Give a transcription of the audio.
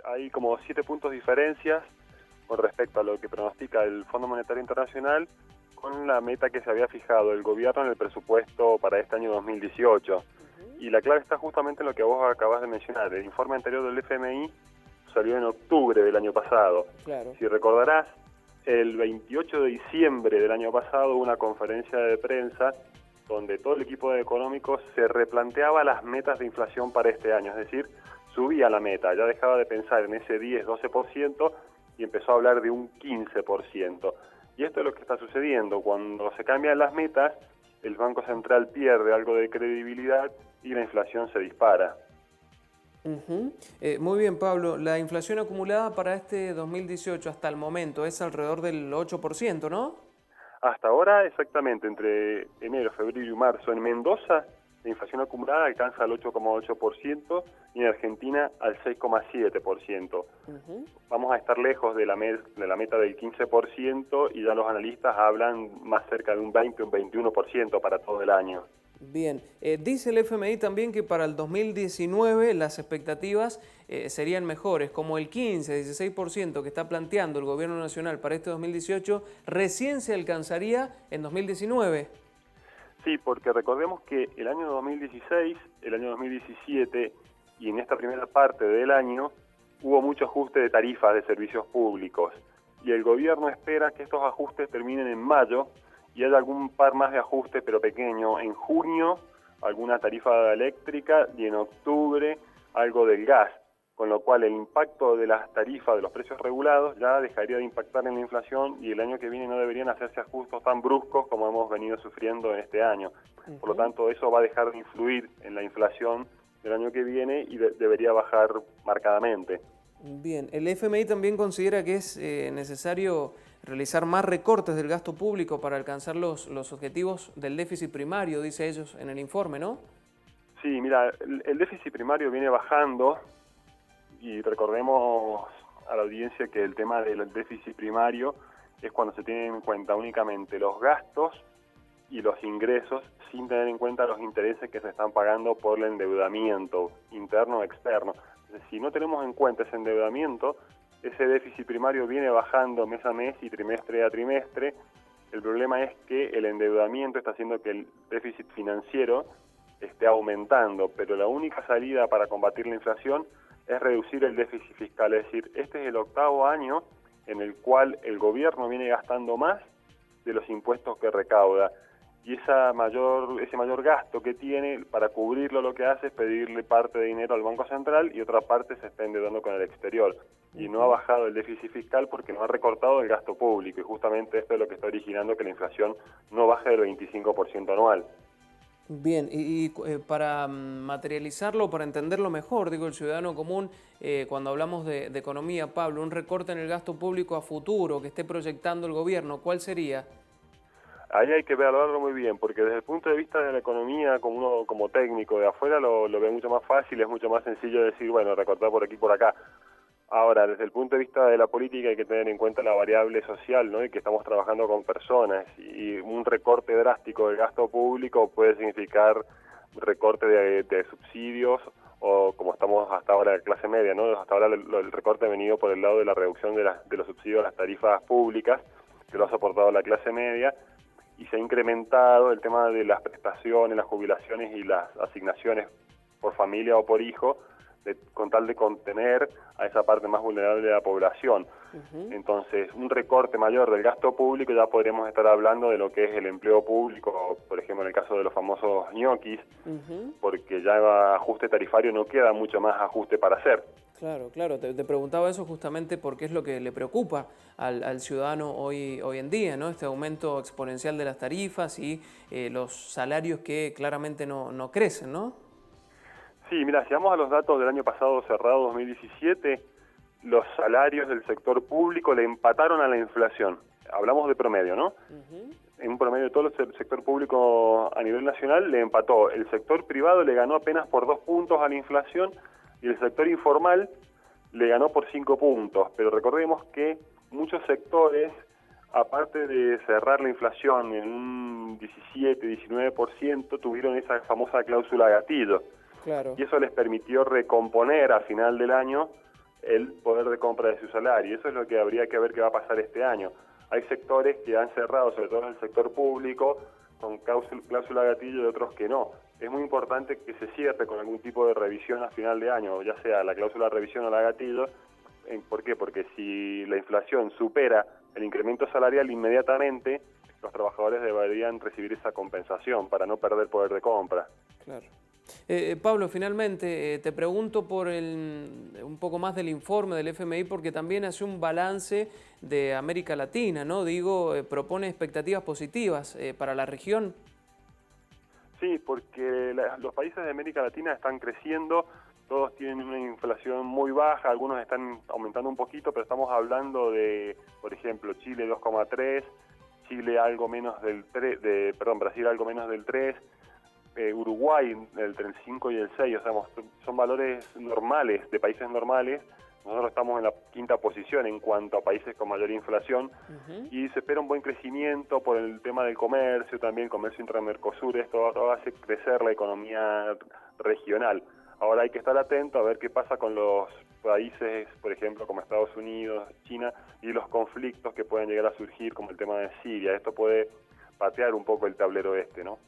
hay como 7 puntos de diferencias con respecto a lo que pronostica el Fondo Monetario Internacional con la meta que se había fijado el gobierno en el presupuesto para este año 2018. Y la clave está justamente en lo que vos acabas de mencionar. El informe anterior del FMI salió en octubre del año pasado. Claro. Si recordarás, el 28 de diciembre del año pasado hubo una conferencia de prensa donde todo el equipo de económicos se replanteaba las metas de inflación para este año, es decir, subía la meta, ya dejaba de pensar en ese 10-12% y empezó a hablar de un 15%. Y esto es lo que está sucediendo. Cuando se cambian las metas, el Banco Central pierde algo de credibilidad y la inflación se dispara. Muy bien, Pablo. La inflación acumulada para este 2018 hasta el momento es alrededor del 8%, ¿no? Hasta ahora, exactamente, entre enero, febrero y marzo, en Mendoza, la inflación acumulada alcanza el 8,8% y en Argentina al 6,7%. Vamos a estar lejos de la meta del 15% y ya los analistas hablan más cerca de un 20 o un 21% para todo el año. Bien, dice el FMI también que para el 2019 las expectativas serían mejores, como el 15-16% que está planteando el gobierno nacional para este 2018, recién se alcanzaría en 2019. Sí, porque recordemos que el año 2016, el año 2017 y en esta primera parte del año hubo mucho ajuste de tarifas de servicios públicos y el gobierno espera que estos ajustes terminen en mayo y haya algún par más de ajustes, pero pequeño, en junio, alguna tarifa eléctrica y en octubre algo del gas, con lo cual el impacto de las tarifas de los precios regulados ya dejaría de impactar en la inflación y el año que viene no deberían hacerse ajustes tan bruscos como hemos venido sufriendo en este año. Por lo tanto, eso va a dejar de influir en la inflación del año que viene y debería bajar marcadamente. Bien, el FMI también considera que es necesario realizar más recortes del gasto público para alcanzar los objetivos del déficit primario, dice ellos en el informe, ¿no? Sí, mira, el déficit primario viene bajando y recordemos a la audiencia que el tema del déficit primario es cuando se tienen en cuenta únicamente los gastos y los ingresos sin tener en cuenta los intereses que se están pagando por el endeudamiento interno o externo. Entonces, si no tenemos en cuenta ese endeudamiento, ese déficit primario viene bajando mes a mes y trimestre a trimestre. El problema es que el endeudamiento está haciendo que el déficit financiero esté aumentando, pero la única salida para combatir la inflación es reducir el déficit fiscal, es decir, este es el octavo año en el cual el gobierno viene gastando más de los impuestos que recauda y ese mayor gasto que tiene, para cubrirlo lo que hace es pedirle parte de dinero al Banco Central y otra parte se está endeudando con el exterior y no ha bajado el déficit fiscal porque no ha recortado el gasto público y justamente esto es lo que está originando que la inflación no baje del 25% anual. Bien, para materializarlo, para entenderlo mejor, digo, el ciudadano común, cuando hablamos de economía, Pablo, un recorte en el gasto público a futuro que esté proyectando el gobierno, ¿cuál sería? Ahí hay que evaluarlo muy bien, porque desde el punto de vista de la economía, como uno como técnico de afuera lo ve mucho más fácil, es mucho más sencillo decir, bueno, recortar por aquí, por acá. Ahora, desde el punto de vista de la política hay que tener en cuenta la variable social, ¿no? Y que estamos trabajando con personas y un recorte drástico del gasto público puede significar recorte de subsidios o como estamos hasta ahora en clase media, ¿no? Hasta ahora el recorte ha venido por el lado de la reducción de los subsidios a las tarifas públicas, que lo ha soportado la clase media, y se ha incrementado el tema de las prestaciones, las jubilaciones y las asignaciones por familia o por hijo, con tal de contener a esa parte más vulnerable de la población. Entonces, un recorte mayor del gasto público ya podríamos estar hablando de lo que es el empleo público, por ejemplo en el caso de los famosos ñoquis, porque ya ajuste tarifario no queda mucho más ajuste para hacer. Claro, claro, te preguntaba eso justamente porque es lo que le preocupa al ciudadano hoy en día, ¿no? Este aumento exponencial de las tarifas y los salarios que claramente no crecen, ¿no? Sí, mira, si vamos a los datos del año pasado cerrado, 2017, los salarios del sector público le empataron a la inflación. Hablamos de promedio, ¿no? En un promedio de todo el sector público a nivel nacional le empató. El sector privado le ganó apenas por 2 puntos a la inflación y el sector informal le ganó por 5 puntos. Pero recordemos que muchos sectores, aparte de cerrar la inflación en un 17-19%, tuvieron esa famosa cláusula gatillo. Claro. Y eso les permitió recomponer a final del año el poder de compra de su salario. Eso es lo que habría que ver qué va a pasar este año. Hay sectores que han cerrado, sobre todo en el sector público, con cláusula gatillo y otros que no. Es muy importante que se cierre con algún tipo de revisión a final de año, ya sea la cláusula de revisión o la gatillo. ¿Por qué? Porque si la inflación supera el incremento salarial inmediatamente, los trabajadores deberían recibir esa compensación para no perder poder de compra. Claro. Pablo, finalmente te pregunto por un poco más del informe del FMI, porque también hace un balance de América Latina, ¿no? Digo, propone expectativas positivas para la región. Sí, porque los países de América Latina están creciendo, todos tienen una inflación muy baja, algunos están aumentando un poquito, pero estamos hablando de, por ejemplo, Chile 2,3, Chile algo menos del 3, Brasil algo menos del 3, Uruguay entre el 5 y el 6, o sea, son valores normales, de países normales. Nosotros estamos en la quinta posición en cuanto a países con mayor inflación y se espera un buen crecimiento por el tema del comercio, también comercio intra-Mercosur, esto hace crecer la economía regional. Ahora hay que estar atento a ver qué pasa con los países, por ejemplo, como Estados Unidos, China, y los conflictos que pueden llegar a surgir, como el tema de Siria. Esto puede patear un poco el tablero ¿no?